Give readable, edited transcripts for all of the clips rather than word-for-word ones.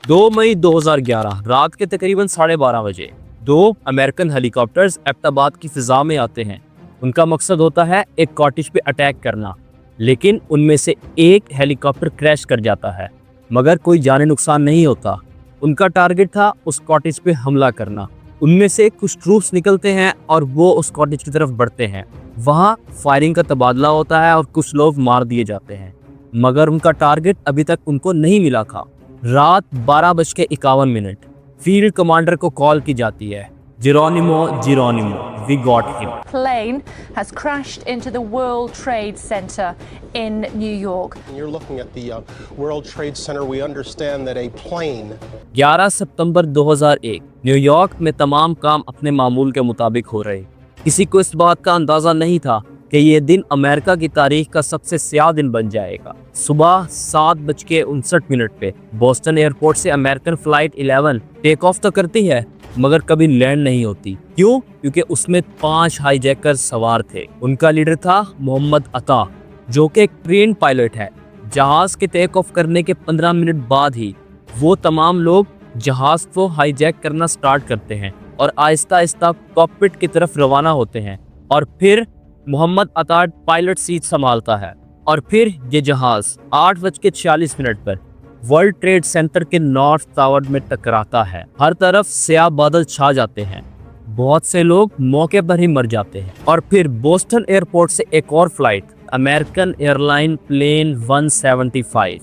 2 मई 2011 रात के तकरीबन 12:30 बजे 2 अमेरिकन हेलीकॉप्टर्स एबटाबाद की फिजा में आते हैं। उनका मकसद होता है एक कॉटेज पे अटैक करना, लेकिन उनमें से एक हेलीकॉप्टर क्रैश कर जाता है, मगर कोई जानी नुकसान नहीं होता। उनका टारगेट था उस कॉटेज पे हमला करना। उनमें से कुछ ट्रूप्स निकलते हैं और वो उस कॉटेज की तरफ बढ़ते हैं। वहाँ फायरिंग का तबादला होता है और कुछ लोग मार दिए जाते हैं, मगर उनका टारगेट अभी तक उनको नहीं मिला था। रात 12:51 फील्ड कमांडर को कॉल की जाती है, Geronimo, we got him. Plane has crashed into the World Trade Center in New York. You're looking at the World Trade Center. We understand that a plane 11 September 2001 New York में तमाम काम अपने मामूल के मुताबिक हो रहे। किसी को इस बात का अंदाजा नहीं था कि ये दिन अमेरिका की तारीख का सबसे स्याह दिन बन जाएगा। सुबह 7:59 पे बोस्टन एयरपोर्ट से अमेरिकन फ्लाइट 11 टेक ऑफ तो करती है, मगर कभी लैंड नहीं होती। क्यों? क्योंकि उसमें 5 हाईजैकर्स सवार थे। उनका लीडर था मोहम्मद अता, जो कि एक ट्रेन पायलट है। जहाज के टेक ऑफ करने के 15 मिनट बाद ही वो तमाम लोग जहाज को हाईजैक करना स्टार्ट करते हैं और आहिस्ता आहिस्ता कॉकपिट की तरफ रवाना होते हैं। और फिर मोहम्मद अता पायलट सीट संभालता है और फिर ये जहाज 8:46 पर वर्ल्ड ट्रेड सेंटर के नॉर्थ टावर में टकराता है। हर तरफ स्याह बादल छा जाते हैं, बहुत से लोग मौके पर ही मर जाते हैं। और फिर बोस्टन एयरपोर्ट से एक और फ्लाइट अमेरिकन एयरलाइन प्लेन 175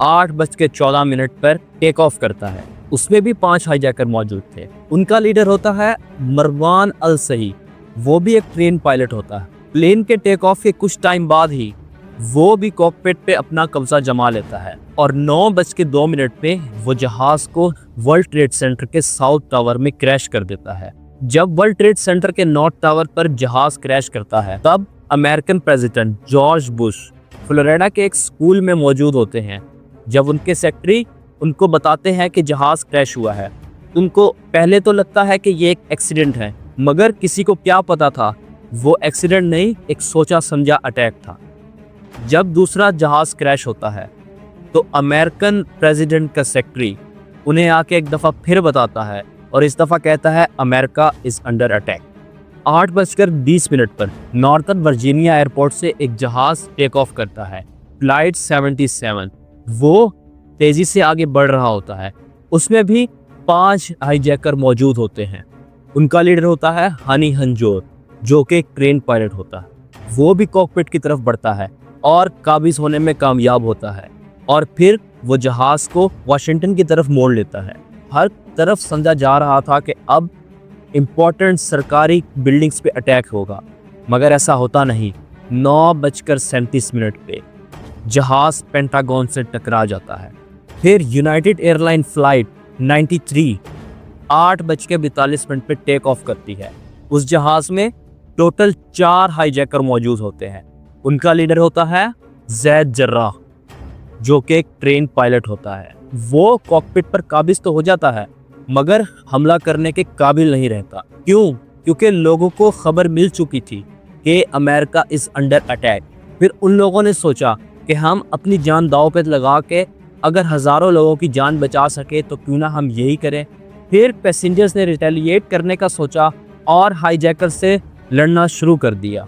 8:14 पर टेक ऑफ करता है। उसमें भी 5 हाईजैकर मौजूद थे। उनका लीडर होता है मरवान अल सही, वो भी एक ट्रेन पायलट होता है। प्लेन के टेक ऑफ के कुछ टाइम बाद ही वो भी कॉकपिट पे अपना कब्जा जमा लेता है और 9:02 पे वो जहाज को वर्ल्ड ट्रेड सेंटर के साउथ टावर में क्रैश कर देता है। जब वर्ल्ड ट्रेड सेंटर के नॉर्थ टावर पर जहाज क्रैश करता है, तब American president George Bush Florida के एक स्कूल में मौजूद होते हैं। जब उनके सेक्रेटरी उनको बताते हैं कि जहाज क्रैश हुआ है, उनको पहले तो लगता है कि ये एक एक्सीडेंट है, मगर किसी को क्या पता था वो एक्सीडेंट नहीं, एक सोचा समझा अटैक था। जब दूसरा जहाज क्रैश होता है तो अमेरिकन प्रेसिडेंट का सेक्रेटरी उन्हें आके एक दफ़ा फिर बताता है और इस दफ़ा कहता है अमेरिका इज़ अंडर अटैक। 8:20 पर नॉर्थर्न वर्जीनिया एयरपोर्ट से एक जहाज टेक ऑफ करता है, फ्लाइट 77। वो तेज़ी से आगे बढ़ रहा होता है। उसमें भी 5 हाईजैकर मौजूद होते हैं। उनका लीडर होता है हनी हंजोर, जो कि एक ट्रेन पायलट होता है। वो भी कॉकपिट की तरफ बढ़ता है और काबिज होने में कामयाब होता है और फिर वो जहाज को वाशिंगटन की तरफ मोड़ लेता है। हर तरफ समझा जा रहा था कि अब इम्पोर्टेंट सरकारी बिल्डिंग्स पे अटैक होगा, मगर ऐसा होता नहीं। 9:37 पे जहाज पेंटागन से टकरा जाता है। फिर यूनाइटेड एयरलाइन फ्लाइट 93 8:42 पे टेक ऑफ करती है। उस जहाज में टोटल 4 हाईजैकर मौजूद होते हैं। उनका लीडर होता है जैद जर्राह, जो कि एक ट्रेन पायलट होता है। वो कॉकपिट पर काबिज तो हो जाता है, मगर हमला करने के काबिल नहीं रहता। क्यों? क्योंकि लोगों को खबर मिल चुकी थी कि अमेरिका इज अंडर अटैक। फिर उन लोगों ने सोचा कि हम अपनी जान दांव पे लगा के अगर हज़ारों लोगों की जान बचा सके तो क्यों ना हम यही करें। फिर पैसेंजर्स ने रिटेलिएट करने का सोचा और हाईजैकर से लड़ना शुरू कर दिया।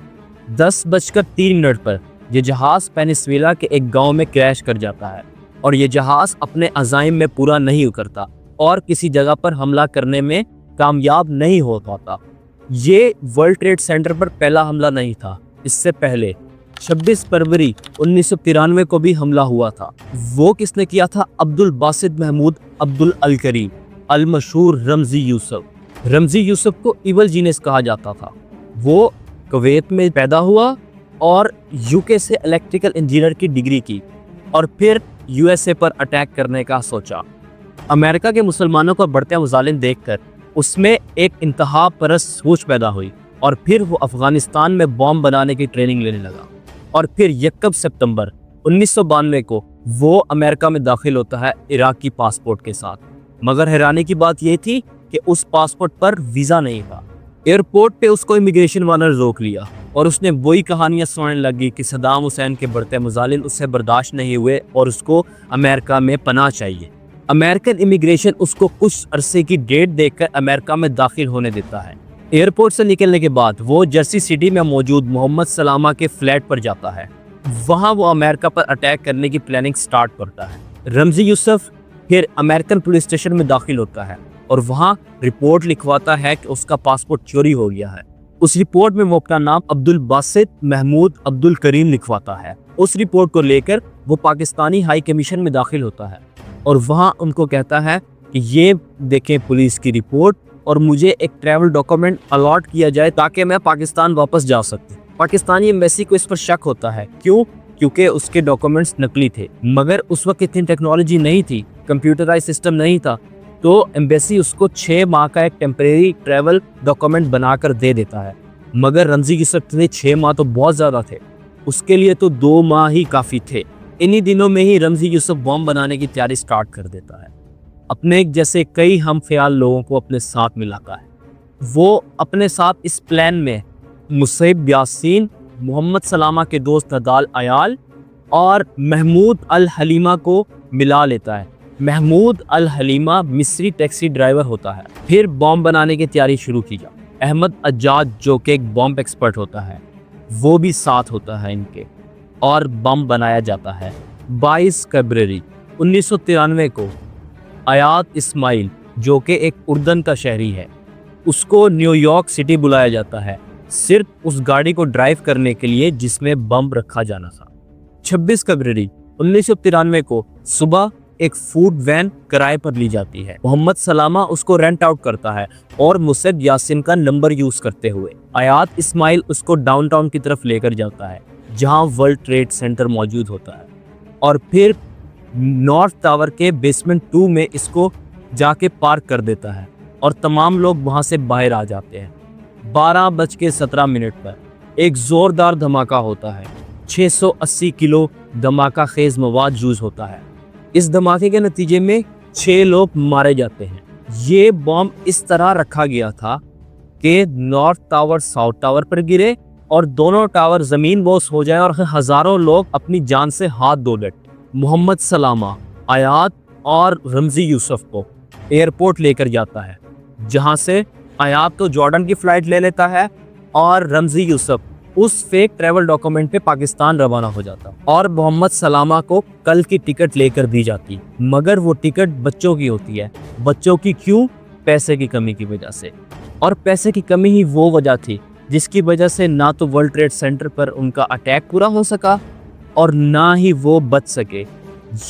10:03 पर यह जहाज़ पेनिसुला के एक गांव में क्रैश कर जाता है और ये जहाज़ अपने अज़ाइम में पूरा नहीं उतरता और किसी जगह पर हमला करने में कामयाब नहीं हो पाता। ये वर्ल्ड ट्रेड सेंटर पर पहला हमला नहीं था। इससे पहले 26 फरवरी 1993 को भी हमला हुआ था। वो किसने किया था? अब्दुल बासित महमूद अब्दुल अल करीम अल मशहूर रमज़ी यूसुफ। रमज़ी यूसुफ को इवल जीनियस कहा जाता था। वो कुवैत में पैदा हुआ और यूके से इलेक्ट्रिकल इंजीनियर की डिग्री की और फिर यूएसए पर अटैक करने का सोचा। अमेरिका के मुसलमानों को बढ़ते मज़ालिम देखकर उसमें एक इंतहा परस्त सोच पैदा हुई और फिर वो अफ़गानिस्तान में बॉम्ब बनाने की ट्रेनिंग लेने लगा। और फिर 1 सितंबर 1992 को वो अमेरिका में दाखिल होता है इराकी पासपोर्ट के साथ। मगर हैरानी की बात यह थी कि उस पासपोर्ट पर वीज़ा नहीं था। एयरपोर्ट पे उसको इमिग्रेशन वाला रोक लिया और उसने वही कहानियां सुनाने लगी कि सद्दाम हुसैन के बढ़ते मज़ालिम उससे बर्दाश्त नहीं हुए और उसको अमेरिका में पनाह चाहिए। अमेरिकन इमिग्रेशन उसको कुछ अरसे की डेट देकर अमेरिका में दाखिल होने देता है। एयरपोर्ट से निकलने के बाद वो जर्सी सिटी में मौजूद मोहम्मद सलामा के फ्लैट पर जाता है। वहाँ वो अमेरिका पर अटैक करने की प्लानिंग स्टार्ट करता है। रमजी यूसुफ फिर अमेरिकन पुलिस स्टेशन में दाखिल होता है और वहाँ रिपोर्ट लिखवाता है कि उसका पासपोर्ट चोरी हो गया है। उस रिपोर्ट में वो अपना नाम अब्दुल बासित महमूद अब्दुल करीम लिखवाता है। उस रिपोर्ट को लेकर वो पाकिस्तानी हाई कमीशन में दाखिल होता है और वहाँ उनको कहता है कि ये देखें पुलिस की रिपोर्ट और मुझे एक ट्रैवल डॉक्यूमेंट अलॉट किया जाए ताकि मैं पाकिस्तान वापस जा सकूं। पाकिस्तानी एम्बेसी को इस पर शक होता है। क्यों? क्योंकि उसके डॉक्यूमेंट्स नकली थे, मगर उस वक्त इतनी टेक्नोलॉजी नहीं थी, कंप्यूटराइज सिस्टम नहीं था, तो एम्बेसी उसको 6 माह का एक टेम्परेरी ट्रैवल डॉक्यूमेंट बनाकर दे देता है। मगर रमजी यूसुफ के लिए 6 माह तो बहुत ज़्यादा थे, उसके लिए तो 2 माह ही काफ़ी थे। इन्हीं दिनों में ही रमजी यूसुफ बॉम्ब बनाने की तैयारी स्टार्ट कर देता है। अपने जैसे कई हम ख्याल लोगों को अपने साथ मिलाता है। वो अपने साथ इस प्लान में मुसैब यासीन, मोहम्मद सलामा के दोस्त नदाल अयाल और महमूद अल हलीमा को मिला लेता है। महमूद अल हलीमा मिस्री टैक्सी ड्राइवर होता है। फिर बॉम्ब बनाने की तैयारी शुरू की जाए। अहमद अज्जाद जो कि एक बॉम्ब एक्सपर्ट होता है, वो भी साथ होता है इनके और बम बनाया जाता है। 22 फरवरी 1993 को अयाद इस्माइल जो कि एक उर्दन का शहरी है, उसको न्यूयॉर्क सिटी बुलाया जाता है सिर्फ उस गाड़ी को ड्राइव करने के लिए जिसमें बम रखा जाना था। 26 फरवरी 1993 को सुबह एक फूड वैन किराए पर ली जाती है। मोहम्मद सलामा उसको रेंट आउट करता है और मुसैब यासीन का नंबर यूज करते हुए अयाद इस्माइल उसको डाउनटाउन की तरफ लेकर जाता है जहां वर्ल्ड ट्रेड सेंटर मौजूद होता है और फिर नॉर्थ टावर के बेसमेंट 2 में इसको जाके पार्क कर देता है और तमाम लोग वहां से बाहर आ जाते हैं। 12:17 पर एक जोरदार धमाका होता है। 680 किलो धमाका खेज मवाद यूज होता है। इस धमाके के नतीजे में 6 लोग मारे जाते हैं। ये बॉम्ब इस तरह रखा गया था कि नॉर्थ टावर साउथ टावर पर गिरे और दोनों टावर जमीन बोस हो जाए और हजारों लोग अपनी जान से हाथ धो बैठे। मोहम्मद सलामा अयाद और रमजी यूसुफ को एयरपोर्ट लेकर जाता है, जहां से अयाद तो जॉर्डन की फ्लाइट ले लेता है और रमजी यूसुफ उस फेक ट्रैवल डॉक्यूमेंट पे पाकिस्तान रवाना हो जाता और मोहम्मद सलामा को कल की टिकट लेकर दी जाती, मगर वो टिकट बच्चों की होती है। बच्चों की क्यों? पैसे की कमी की वजह से। और पैसे की कमी ही वो वजह थी जिसकी वजह से ना तो वर्ल्ड ट्रेड सेंटर पर उनका अटैक पूरा हो सका और ना ही वो बच सके।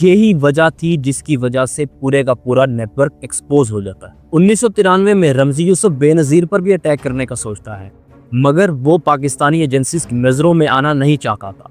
यही वजह थी जिसकी वजह से पूरे का पूरा नेटवर्क एक्सपोज हो जाता है। 1993 में रमजी यूसुफ बेनज़ीर पर भी अटैक करने का सोचता है, मगर वो पाकिस्तानी एजेंसीज की नज़रों में आना नहीं चाहता था।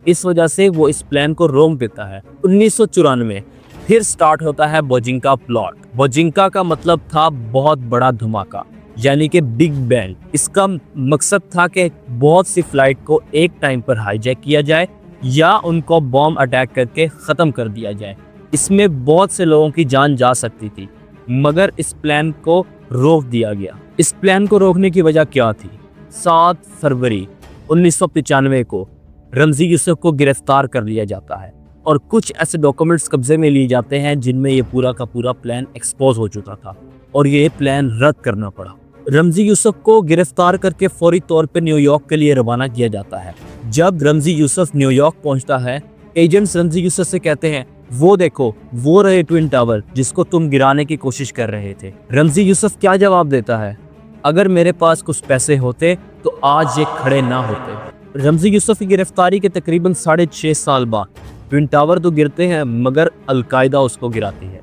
इस वजह से वो इस प्लान को रोक देता है। 1994 फिर स्टार्ट होता है बोजिंका प्लॉट। बोजिंका का मतलब था बहुत बड़ा धमाका, यानी कि बिग बैंग। इसका मकसद था कि बहुत सी फ्लाइट को एक टाइम पर हाईजैक किया जाए या उनको बॉम्ब अटैक करके ख़त्म कर दिया जाए। इसमें बहुत से लोगों की जान जा सकती थी, मगर इस प्लान को रोक दिया गया। इस प्लान को रोकने की वजह क्या थी? 7 फरवरी 1995 को रमजी यूसुफ को गिरफ्तार कर लिया जाता है और कुछ ऐसे डॉक्यूमेंट्स कब्जे में लिए जाते हैं जिनमें ये पूरा का पूरा प्लान एक्सपोज हो चुका था और ये प्लान रद्द करना पड़ा। रमजी यूसुफ को गिरफ्तार करके फौरी तौर पर न्यूयॉर्क के लिए रवाना किया जाता है। जब रमजी यूसुफ न्यूयॉर्क पहुंचता है, एजेंट्स रमजी यूसुफ से कहते हैं, वो देखो, वो रहे ट्विन टावर जिसको तुम गिराने की कोशिश कर रहे थे। रमजी यूसुफ क्या जवाब देता है? अगर मेरे पास कुछ पैसे होते तो आज ये खड़े ना होते। रमजी यूसुफ की गिरफ्तारी के तकरीबन 6.5 साल बाद ट्विन टावर तो गिरते हैं, मगर अलकायदा उसको गिराती है।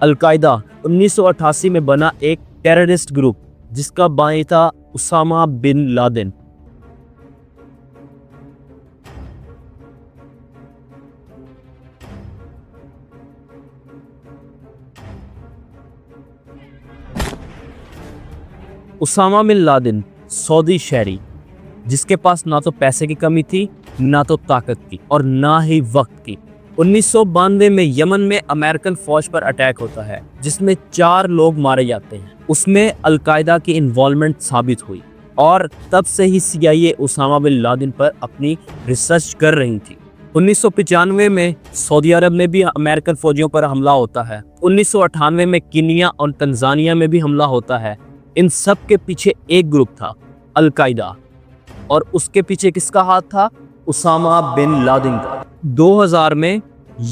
अलकायदा 1988 में बना एक टेररिस्ट ग्रुप जिसका बानी था Osama bin Laden. Osama bin Laden Saudi शहरी जिसके पास ना तो पैसे की कमी थी, ना तो ताकत की और ना ही वक्त की। 1992 में यमन में अमेरिकन फौज पर अटैक होता है जिसमें 4 लोग मारे जाते हैं। उसमें अलकायदा की इन्वॉल्वमेंट साबित हुई और तब से ही CIA उसामा बिन लादेन पर अपनी रिसर्च कर रही थी। 1995 में सऊदी अरब में भी अमेरिकन फौजियों पर हमला होता है। 1998 में कीनिया और तंजानिया में भी हमला होता है। इन सब के पीछे एक ग्रुप था, अल-कायदा, और उसके पीछे किसका हाथ था? उसामा बिन लादेन का। 2000 में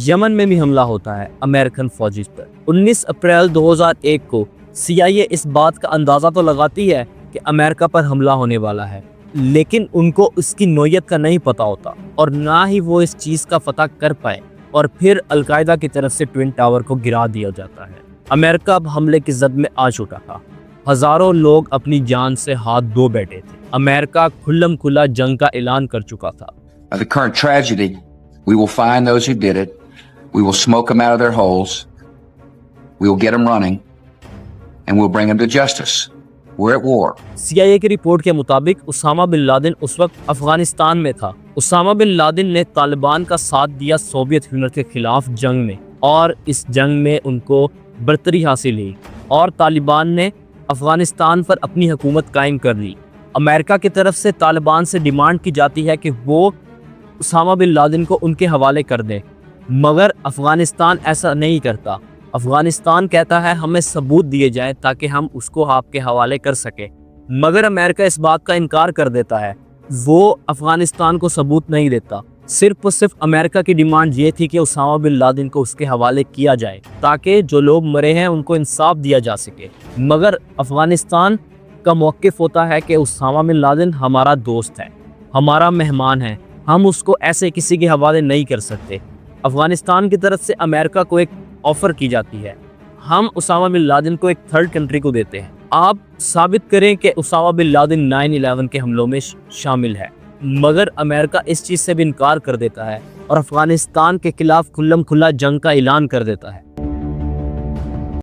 यमन में भी हमला होता है अमेरिकन फौजी पर। 19 अप्रैल 2001 को CIA इस बात का अंदाज़ा तो लगाती है कि अमेरिका पर हमला होने वाला है, लेकिन उनको इसकी नोयत का नहीं पता होता और ना ही वो इस चीज़ का पता कर पाए, और फिर अल-कायदा की तरफ से ट्विन टावर को गिरा दिया जाता है। अमेरिका अब हमले की जद में आ चुका था। हज़ारों लोग अपनी जान से हाथ धो बैठे थे। अमेरिका खुल्लम खुला जंग का ऐलान कर चुका था। The current tragedy, we will find those who did it, we will smoke them out of their holes, we will get them running, and we'll bring them to justice. We're at war. CIA की report के मुताबिक Usama bin Laden उस वक्त अफगानिस्तान में था। Osama bin Laden ने तालिबान का साथ दिया सोवियत यूनियन के खिलाफ जंग में, और इस जंग में उनको बरतरी हासिल हुई और तालिबान ने अफगानिस्तान पर अपनी हुकूमत कायम कर ली। अमेरिका की तरफ से तालिबान से डिमांड की जाती है कि वो उसामा बिन लादेन को उनके हवाले कर दें, मगर अफगानिस्तान ऐसा नहीं करता। अफगानिस्तान कहता है हमें सबूत दिए जाएं ताकि हम उसको आपके हवाले कर सकें, मगर अमेरिका इस बात का इनकार कर देता है। वो अफगानिस्तान को सबूत नहीं देता। सिर्फ और सिर्फ अमेरिका की डिमांड ये थी कि उसामा बिन लादेन को उसके हवाले किया जाए ताकि जो लोग मरे हैं उनको इंसाफ दिया जा सके, मगर अफगानिस्तान का मौक़िफ़ होता है कि उसामा बिन लादेन हमारा दोस्त है, हमारा मेहमान है, हम उसको ऐसे किसी के हवाले नहीं कर सकते। अफगानिस्तान की तरफ से अमेरिका को एक ऑफ़र की जाती है, हम उसामा बिन लादेन को एक थर्ड कंट्री को देते हैं, आप साबित करें कि उसामा बिन लादेन 9/11 के हमलों में शामिल है। मगर अमेरिका इस चीज़ से भी इनकार कर देता है और अफगानिस्तान के खिलाफ खुल्लम खुल्ला जंग का ऐलान कर देता है।